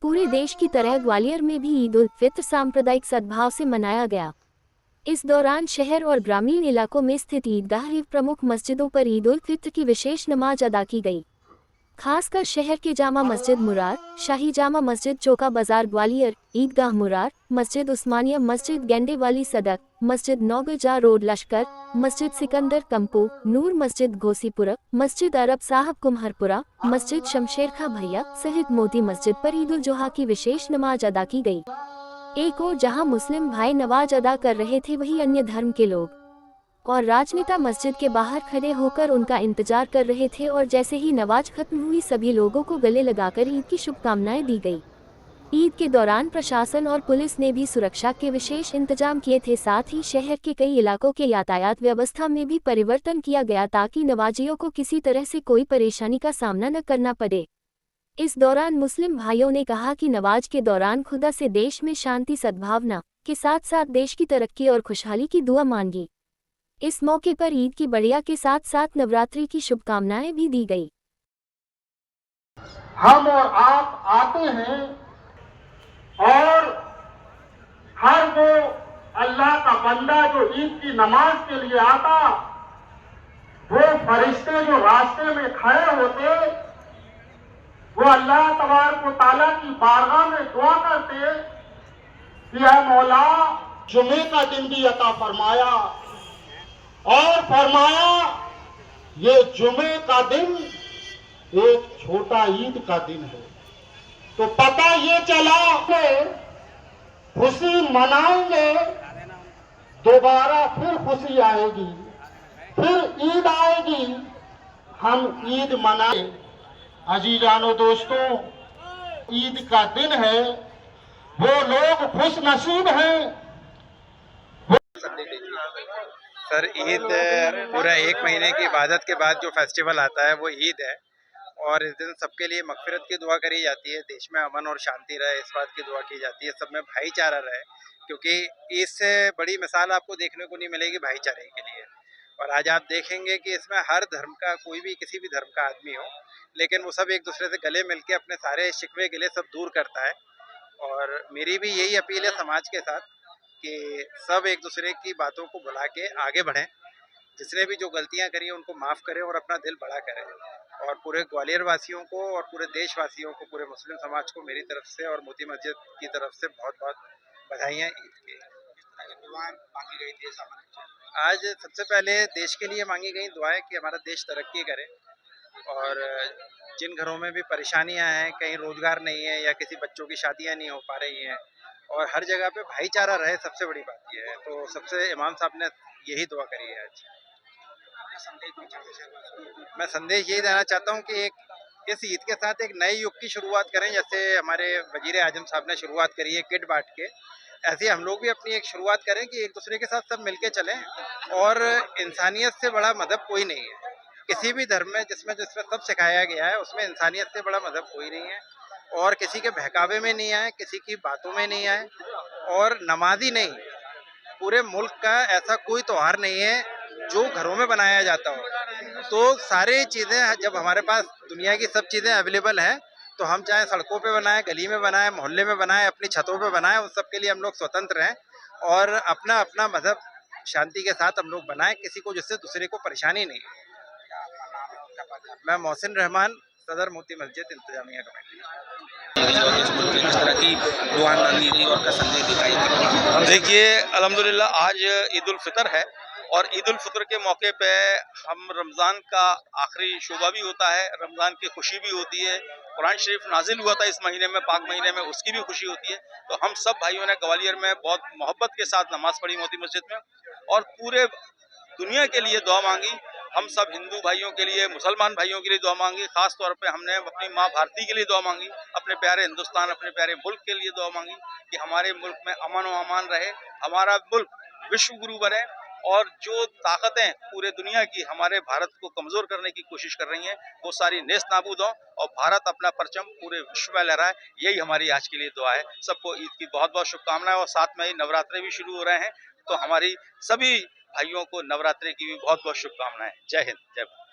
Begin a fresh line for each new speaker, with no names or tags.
पूरे देश की तरह ग्वालियर में भी ईद उल फित्र सांप्रदायिक सद्भाव से मनाया गया। इस दौरान शहर और ग्रामीण इलाकों में स्थित ईदगाह एवं प्रमुख मस्जिदों पर ईद उल फित्र की विशेष नमाज अदा की गई। खासकर शहर के जामा मस्जिद मुरार, शाही जामा मस्जिद चौका बाजार ग्वालियर, ईदगाह मुरार, मस्जिद उस्मानिया, मस्जिद गेंडे वाली सड़क, मस्जिद नौगजा रोड लश्कर, मस्जिद सिकंदर कंपू, नूर मस्जिद घोसीपुरा, मस्जिद अरब साहब कुम्हरपुरा, मस्जिद शमशेर खा भैया सहित मोती मस्जिद पर ईद उल जोहा की विशेष नमाज अदा की गई। एक और जहां मुस्लिम भाई नमाज अदा कर रहे थे, वहीं अन्य धर्म के लोग और राजनेता मस्जिद के बाहर खड़े होकर उनका इंतजार कर रहे थे और जैसे ही नमाज खत्म हुई सभी लोगों को गले लगाकर ईद की शुभकामनाएं दी गई। ईद के दौरान प्रशासन और पुलिस ने भी सुरक्षा के विशेष इंतजाम किए थे। साथ ही शहर के कई इलाकों के यातायात व्यवस्था में भी परिवर्तन किया गया ताकि नमाजियों को किसी तरह से कोई परेशानी का सामना न करना पड़े। इस दौरान मुस्लिम भाइयों ने कहा कि नमाज के दौरान खुदा से देश में शांति सद्भावना के साथ साथ देश की तरक्की और खुशहाली की दुआ मांगी। इस मौके पर ईद की बढ़िया के साथ साथ नवरात्रि की शुभकामनाएं भी दी गई।
हम और आप आते हैं और हर वो अल्लाह का बंदा जो ईद की नमाज के लिए आता, वो फरिश्ते जो रास्ते में खड़े होते, वो अल्लाह तबारक व तआला की बारगाह में दुआ करते कि या मौला जुमे का दिन भी अता फरमाया, और फरमाया ये जुमे का दिन एक छोटा ईद का दिन है। तो पता ये चला खुशी मनाएंगे, दोबारा फिर खुशी आएगी, फिर ईद आएगी, हम ईद मनाए। अजीजानो दोस्तों, ईद का दिन है, वो लोग खुश नसीब हैं।
सर, ईद पूरा एक महीने की इबादत के बाद जो फेस्टिवल आता है वो ईद है, और इस दिन सबके लिए मगफिरत की दुआ करी जाती है, देश में अमन और शांति रहे इस बात की दुआ की जाती है, सब में भाईचारा रहे, क्योंकि इससे बड़ी मिसाल आपको देखने को नहीं मिलेगी भाईचारे के लिए। और आज आप देखेंगे कि इसमें हर धर्म का कोई भी किसी भी धर्म का आदमी हो, लेकिन वो सब एक दूसरे से गले मिल के अपने सारे शिकवे गिले सब दूर करता है। और मेरी भी यही अपील है समाज के साथ कि सब एक दूसरे की बातों को भुला के आगे बढ़ें, जिसने भी जो गलतियां करी उनको माफ़ करें और अपना दिल बड़ा करें। और पूरे ग्वालियर वासियों को और पूरे देशवासियों को, पूरे मुस्लिम समाज को मेरी तरफ से और मोती मस्जिद की तरफ से बहुत बहुत बधाइयाँ ईद की। दुआएं मांगी गई थी आज सबसे पहले देश के लिए मांगी गई दुआएं कि हमारा देश तरक्की करे, और जिन घरों में भी परेशानियां हैं, कहीं रोजगार नहीं है या किसी बच्चों की शादियां नहीं हो पा रही हैं, और हर जगह पे भाईचारा रहे, सबसे बड़ी बात यह है। तो सबसे इमाम साहब ने यही दुआ करी है आज। मैं संदेश यही देना चाहता हूँ कि इस ईद के साथ एक नए युग की शुरुआत करें, जैसे हमारे वजीर आजम साहब ने शुरुआत करी है किट बांट के, ऐसे हम लोग भी अपनी एक शुरुआत करें कि एक दूसरे के साथ सब मिलके चलें। और इंसानियत से बड़ा मजहब कोई नहीं है, किसी भी धर्म में जिसमें जिसमें सब सिखाया गया है उसमें इंसानियत से बड़ा मजहब कोई नहीं है। और किसी के बहकावे में नहीं आए, किसी की बातों में नहीं आए, और नमाजी नहीं, पूरे मुल्क का ऐसा कोई त्योहार नहीं है जो घरों में बनाया जाता हो। तो सारी चीज़ें जब हमारे पास दुनिया की सब चीज़ें अवेलेबल हैं, तो हम चाहे सड़कों पे बनाएं, गली में बनाएं, मोहल्ले में बनाएं, अपनी छतों पे बनाएं, उन सब के लिए हम लोग स्वतंत्र हैं। और अपना अपना मजहब शांति के साथ हम लोग बनाएं, किसी को जिससे दूसरे को परेशानी नहीं है। मैं मोहसिन रहमान, सदर मोती मस्जिद इंतजामिया कमेटी।
किस तरह की दुआ मांगी गई और क्या संदेश दिखाई?
देखिए, अल्हम्दुलिल्लाह आज ईद उल फितर है, और ईद उल फितर के मौके पे हम रमज़ान का आखिरी शोबा भी होता है, रमज़ान की खुशी भी होती है, कुरान शरीफ नाजिल हुआ था इस महीने में, पाक महीने में, उसकी भी खुशी होती है। तो हम सब भाइयों ने ग्वालियर में बहुत मोहब्बत के साथ नमाज पढ़ी मोती मस्जिद में, और पूरे दुनिया के लिए दुआ मांगी। हम सब हिंदू भाइयों के लिए, मुसलमान भाइयों के लिए दुआ मांगी, खास तौर पे हमने अपनी माँ भारती के लिए दुआ मांगी, अपने प्यारे हिंदुस्तान, अपने प्यारे मुल्क के लिए दुआ मांगी कि हमारे मुल्क में अमन व अमान रहे, हमारा मुल्क विश्व गुरु बने, और जो ताकतें पूरे दुनिया की हमारे भारत को कमज़ोर करने की कोशिश कर रही हैं वो सारी नेस्त नाबूद हों, और भारत अपना परचम पूरे विश्व में लहराए। यही हमारी आज के लिए दुआ है। सबको ईद की बहुत बहुत शुभकामनाएं, और साथ में ही नवरात्रे भी शुरू हो रहे हैं, तो हमारी सभी भाइयों को नवरात्रि की भी बहुत बहुत शुभकामनाएं। जय हिंद, जय भारत।